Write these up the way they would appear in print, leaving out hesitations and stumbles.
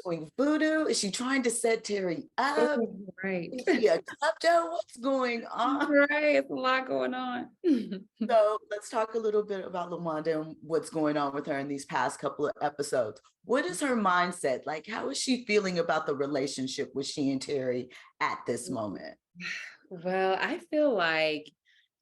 Doing voodoo? Is she trying to set Terry up? Right. Is she a klepto? What's going on? Right. It's a lot going on. So let's talk a little bit about Lawanda and what's going on with her in these past couple of episodes. What is her mindset? Like, how is she feeling about the relationship with she and Terry at this moment? Well, I feel like,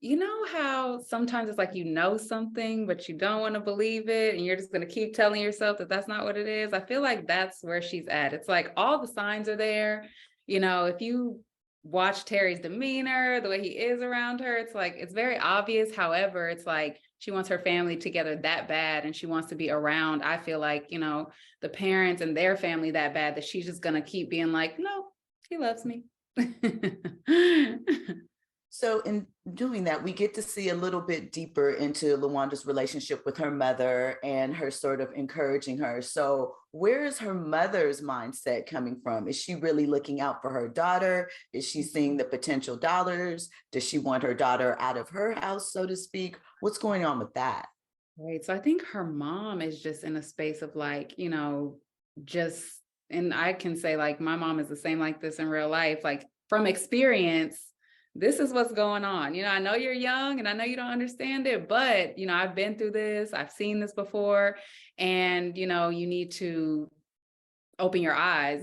you know how sometimes it's like you know something, but you don't want to believe it, and you're just going to keep telling yourself that that's not what it is. I feel like that's where she's at. It's like all the signs are there. If you watch Terry's demeanor, the way he is around her, it's like it's very obvious. However, it's like she wants her family together that bad, and she wants to be around. I feel like, the parents and their family that bad that she's just going to keep being like, no, he loves me. So in doing that, we get to see a little bit deeper into Lawanda's relationship with her mother and her sort of encouraging her. So where is her mother's mindset coming from? Is she really looking out for her daughter? Is she seeing the potential dollars? Does she want her daughter out of her house, so to speak? What's going on with that? Right. So I think her mom is just in a space of like, just, and I can say like my mom is the same like this in real life, like from experience, this is what's going on. I know you're young and I know you don't understand it, but, I've been through this, I've seen this before, and, you need to open your eyes.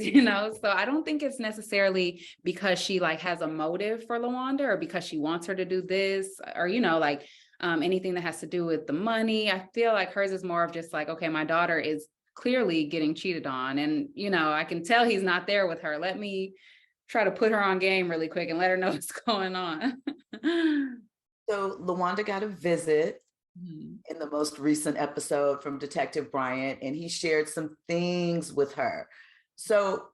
So I don't think it's necessarily because she like has a motive for Lawanda or because she wants her to do this or like anything that has to do with the money. I feel like hers is more of just like, okay, my daughter is clearly getting cheated on, and I can tell he's not there with her. Let me try to put her on game really quick and let her know what's going on. So Lawanda got a visit Mhm. in the most recent episode from Detective Bryant, and he shared some things with her. So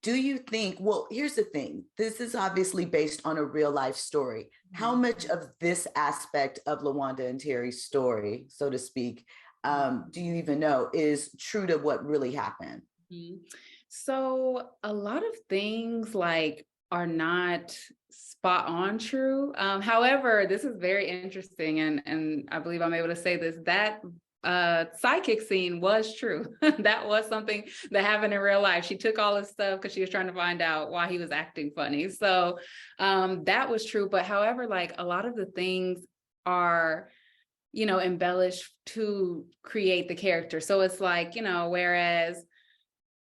do you think, well, here's the thing. This is obviously based on a real life story. How much of this aspect of Lawanda and Terry's story, so to speak, do you even know is true to what really happened? Mhm. So a lot of things like are not spot on true. However, this is very interesting, and I believe I'm able to say this, that psychic scene was true. That was something that happened in real life. She took all his stuff because she was trying to find out why he was acting funny. So that was true. But however, like a lot of the things are embellished to create the character. So it's like, whereas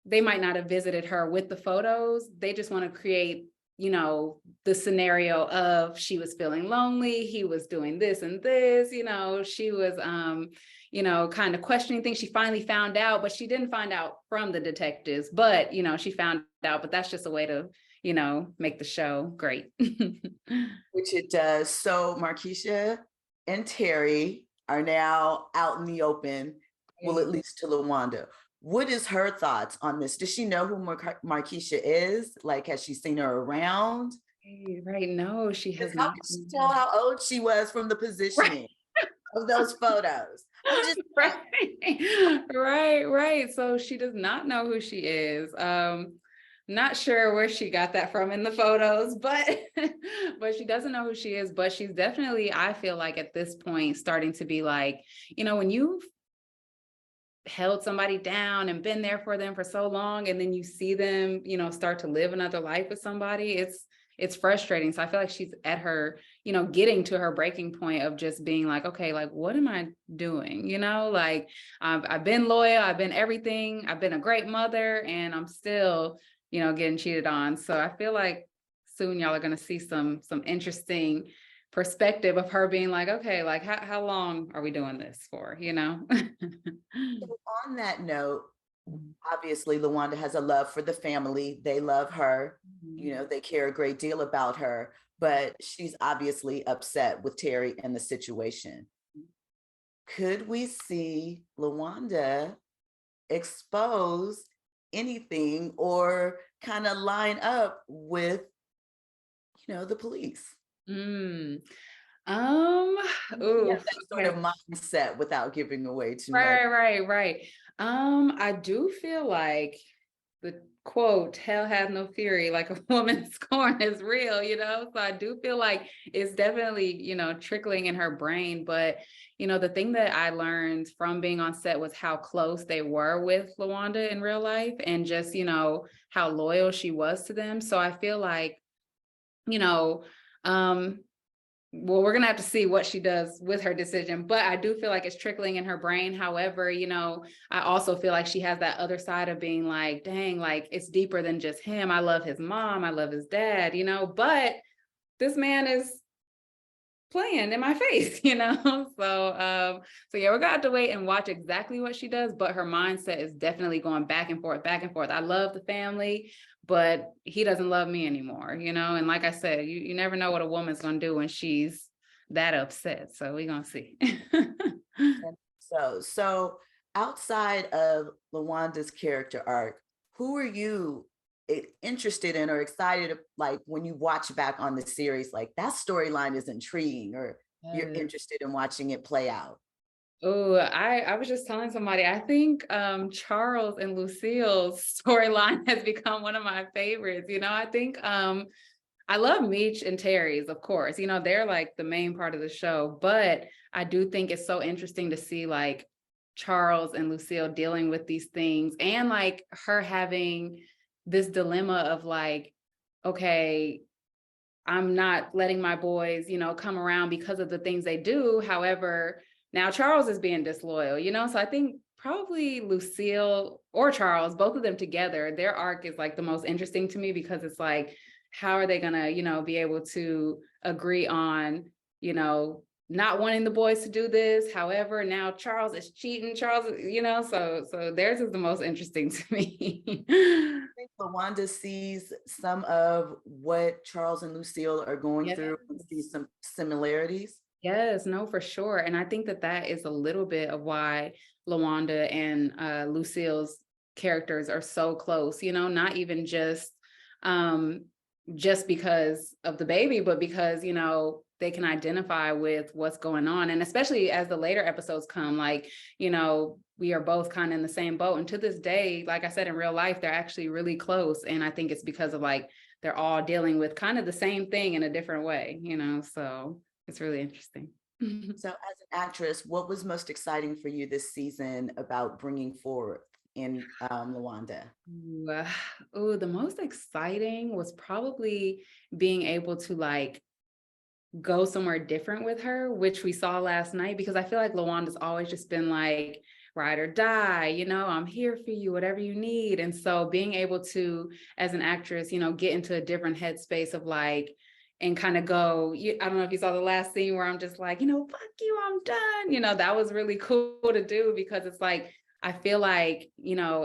they might not have visited her with the photos. They just want to create, the scenario of she was feeling lonely, he was doing this and this, she was kind of questioning things. She finally found out, but she didn't find out from the detectives, but she found out, but that's just a way to, make the show great. Which it does. So Markeisha and Terry are now out in the open, well, at least to Lawanda. What is her thoughts on this? Does she know who Markeisha is? Like, has she seen her around? Right. No, she Because has how not. can she tell how old she was from the Right. positioning of those photos? I'm just Right. Right. So she does not know who she is. Not sure where she got that from in the photos, but but she doesn't know who she is, but she's definitely, I feel like at this point starting to be like, when you've held somebody down and been there for them for so long, and then you see them start to live another life with somebody, it's frustrating. So I feel like she's at her getting to her breaking point of just being like, okay, like what am I doing, like I've been loyal, I've been everything, I've been a great mother, and I'm still getting cheated on. So I feel like soon y'all are going to see some interesting perspective of her being like, okay, like how long are we doing this for, on that note. Obviously, Lawanda has a love for the family. They love her. You Mhm. know, they care a great deal about her, but she's obviously upset with Terry and the situation. Could we see Lawanda expose anything or kind of line up with, the police? Mm. Um, Yeah, oof, that sort okay. of mindset without giving away too much. Right. I do feel like the quote, hell has no fury, like a woman's scorn is real, So I do feel like it's definitely, trickling in her brain. But, the thing that I learned from being on set was how close they were with Lawanda in real life, and just, how loyal she was to them. So I feel like, you know, um, well, we're gonna have to see what she does with her decision, but I do feel like it's trickling in her brain. However, I also feel like she has that other side of being like, dang, like it's deeper than just him. I love his mom, I love his dad, but this man is playing in my face, So yeah, we're gonna have to wait and watch exactly what she does, but her mindset is definitely going back and forth, back and forth. I love the family, but he doesn't love me anymore, and like I said, you never know what a woman's gonna do when she's that upset, so we're gonna see. So outside of Lawanda's character arc, who are you interested in or excited, like when you watch back on the series, like that storyline is intriguing, or you're interested in watching it play out? Oh, I was just telling somebody, I think Charles and Lucille's storyline has become one of my favorites. I think I love Meech and Terry's, of course. They're like the main part of the show, but I do think it's so interesting to see like Charles and Lucille dealing with these things, and like her having this dilemma of like, okay, I'm not letting my boys, come around because of the things they do. However, now Charles is being disloyal, So I think probably Lucille or Charles, both of them together, their arc is like the most interesting to me, because it's like, how are they gonna, be able to agree on, not wanting the boys to do this. However, now Charles is cheating. Charles, so theirs is the most interesting to me. I think Lawanda sees some of what Charles and Lucille are going through and sees some similarities. Yes, no, for sure. And I think that that is a little bit of why Lawanda and Lucille's characters are so close, not even just because of the baby, but because, they can identify with what's going on. And especially as the later episodes come, like, we are both kind of in the same boat. And to this day, like I said, in real life, they're actually really close. And I think it's because of like, they're all dealing with kind of the same thing in a different way, so it's really interesting. So as an actress, what was most exciting for you this season about bringing forward in Lawanda? The most exciting was probably being able to like go somewhere different with her, which we saw last night, because I feel like Lawanda's always just been like, ride or die, I'm here for you, whatever you need. And so being able to, as an actress, get into a different headspace of like, and kind of go, I don't know if you saw the last scene where I'm just like, fuck you, I'm done. That was really cool to do, because it's like, I feel like,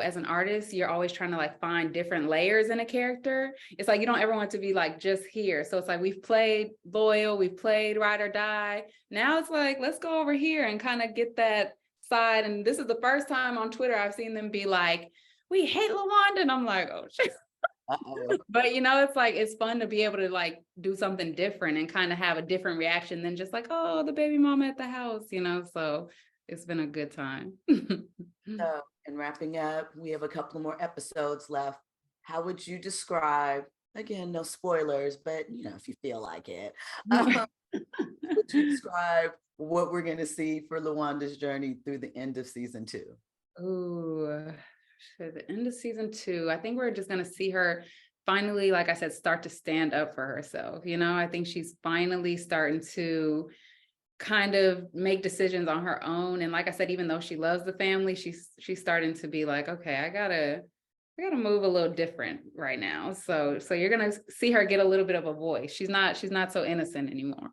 as an artist, you're always trying to like find different layers in a character. It's like, you don't ever want to be like just here. So it's like, we've played loyal, we've played ride or die. Now it's like, let's go over here and kind of get that side. And this is the first time on Twitter I've seen them be like, we hate Lawanda. And I'm like, oh shit. But it's like, it's fun to be able to like do something different and kind of have a different reaction than just like, oh, the baby mama at the house, so it's been a good time. So, and wrapping up, we have a couple more episodes left. How would you describe, again, no spoilers, but if you feel like it, would you describe what we're going to see for Lawanda's journey through the end of season 2? Ooh, the end of season 2, I think we're just going to see her finally, like I said, start to stand up for herself. I think she's finally starting to kind of make decisions on her own. And like I said, even though she loves the family, she's starting to be like, okay, I gotta move a little different right now. So you're gonna see her get a little bit of a voice. She's not so innocent anymore.